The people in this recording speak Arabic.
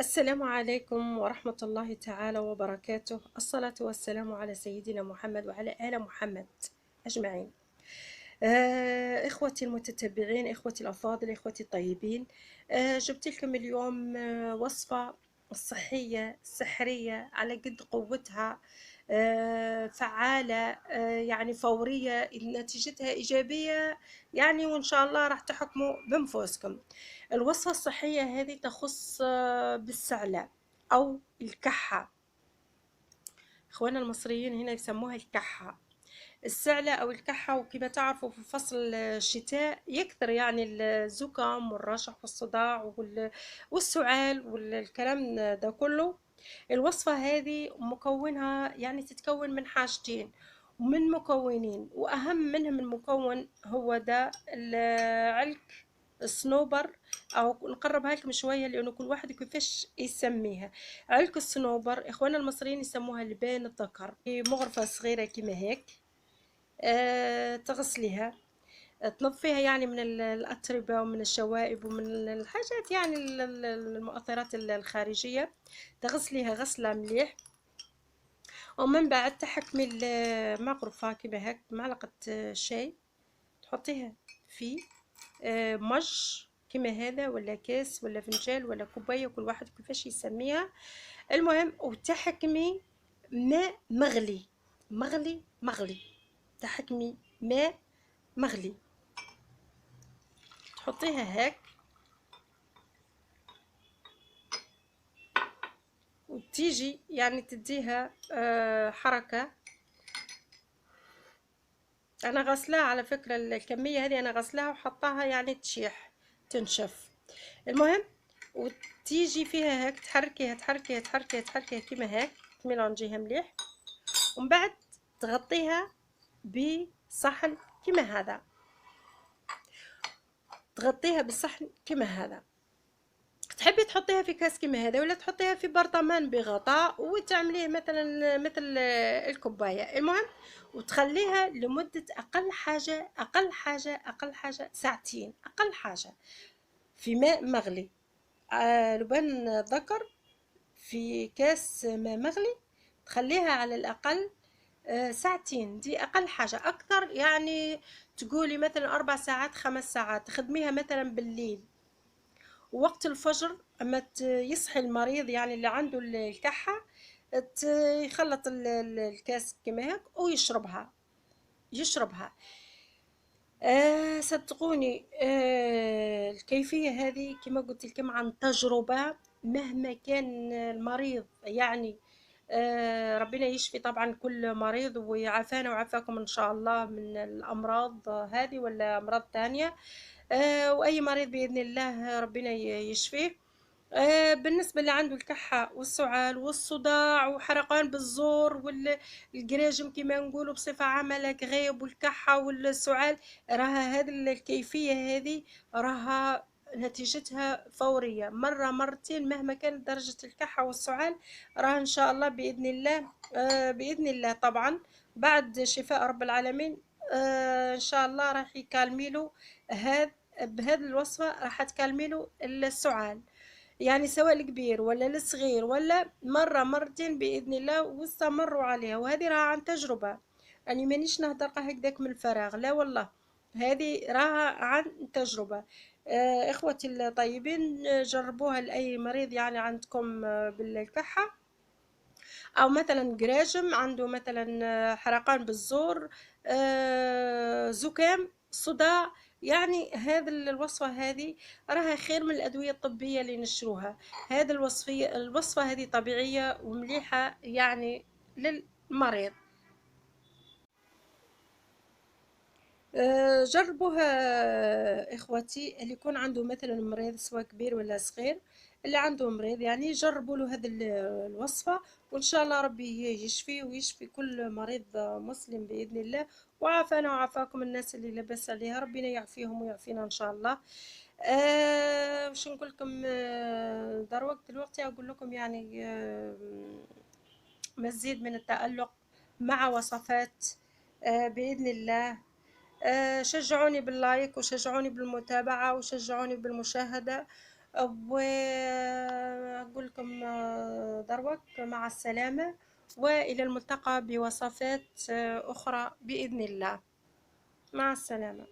السلام عليكم ورحمة الله تعالى وبركاته. الصلاة والسلام على سيدنا محمد وعلى آل محمد أجمعين. إخوتي المتتبعين، إخوتي الأفاضل، إخوتي الطيبين. جبت لكم اليوم وصفة صحية سحرية على قد قوتها. فعالة، يعني فورية، نتيجتها إيجابية. يعني وإن شاء الله راح تحكموا بنفوسكم. الوصفة الصحية هذه تخص بالسعلة أو الكحة. إخوانا المصريين هنا يسموها الكحة، السعلة أو الكحة. وكما تعرفوا في فصل الشتاء يكثر يعني الزكام والرشح والصداع والسعال والكلام ده كله. الوصفة هذه مكونها يعني تتكون من حاجتين، من مكونين، وأهم منهم المكون هو ده العلك الصنوبر. او نقربها لكم شويه لانه كل واحد كيفاش يسميها. علك الصنوبر اخواننا المصريين يسموها لبان الذكر، في مغرفه صغيره كما هيك. تغسليها، تنظفيها يعني من الأتربة ومن الشوائب ومن الحاجات، يعني المؤثرات الخارجية. تغسليها غسلة مليح، ومن بعد تحكمي المغرفة كما هيك معلقة شاي، تحطيها في مج كما هذا، ولا كاس ولا فنجان ولا كوباية، كل واحد كيفاش يسميها. المهم وتحكمي ماء مغلي، مغلي مغلي، تحكمي ماء مغلي، تحطيها هيك وتيجي يعني تديها حركة. أنا غسلاها على فكرة، الكمية هذه أنا غسلاها وحطاها يعني تشيح تنشف. المهم وتيجي فيها هيك تحركيها تحركيها تحركيها تحركيها كيما هيك، تميلانجيها مليح، ومن بعد تغطيها بصحن كيما هذا، تغطيها بالصحن كيما هذا. تحبي تحطيها في كاس كيما هذا، ولا تحطيها في برطمان بغطاء وتعمليه مثلا مثل الكوبايه. المهم وتخليها لمده اقل حاجه ساعتين، اقل حاجه في ماء مغلي. لبن ذكر في كاس ماء مغلي، تخليها على الاقل ساعتين، دي اقل حاجه. اكثر يعني تقولي مثلا 4 ساعات 5 ساعات. تخدميها مثلا بالليل وقت الفجر، اما يصحي المريض يعني اللي عنده الكحة، يخلط الكاس كما هيك ويشربها، يشربها. صدقوني، الكيفية هذه كما قلت لكم عن تجربة. مهما كان المريض يعني، ربنا يشفي طبعا كل مريض ويعافانا وعافاكم ان شاء الله من الامراض هذه ولا امراض تانية. واي مريض باذن الله ربنا يشفيه. بالنسبة اللي عنده الكحة والسعال والصداع وحرقان بالزور والجراجم كما نقولوا بصفة عامة، الغيب والكحة والسعال، راها هذه الكيفية هذه راها نتيجتها فورية، مرة مرتين مهما كانت درجة الكحة والسعال. راها إن شاء الله بإذن الله، بإذن الله طبعا بعد شفاء رب العالمين. إن شاء الله راح يكالميلو بهذه الوصفة راح تكالميلو السعال، يعني سواء الكبير ولا الصغير ولا مرة مرتين بإذن الله، واستمروا عليها. وهذه راها عن تجربة، يعني مانيش نهدر هكذاك من الفراغ، لا والله، هذه راها عن تجربة. إخوتي الطيبين، جربوها لأي مريض يعني عندكم بالكحة، أو مثلا جراجم عنده مثلا حرقان بالزور، زكام، صداع. يعني هذا الوصفة هذه راها خير من الأدوية الطبية اللي نشروها. هذا الوصفة هذه طبيعية ومليحة يعني للمريض. جربوها إخوتي، اللي يكون عنده مثلا مريض سواء كبير ولا صغير، اللي عنده مريض يعني جربوا له هذه الوصفة، وإن شاء الله ربي يشفي ويشفي كل مريض مسلم بإذن الله. وعافانا وعافاكم الناس اللي لبس عليها، ربنا يعافيهم ويعافينا إن شاء الله. وش نقول لكم، دلوقتي أقول لكم يعني مزيد من التألق مع وصفات بإذن الله. شجعوني باللايك وشجعوني بالمتابعة وشجعوني بالمشاهدة. وأقول لكم دروك مع السلامة، وإلى الملتقى بوصفات أخرى بإذن الله. مع السلامة.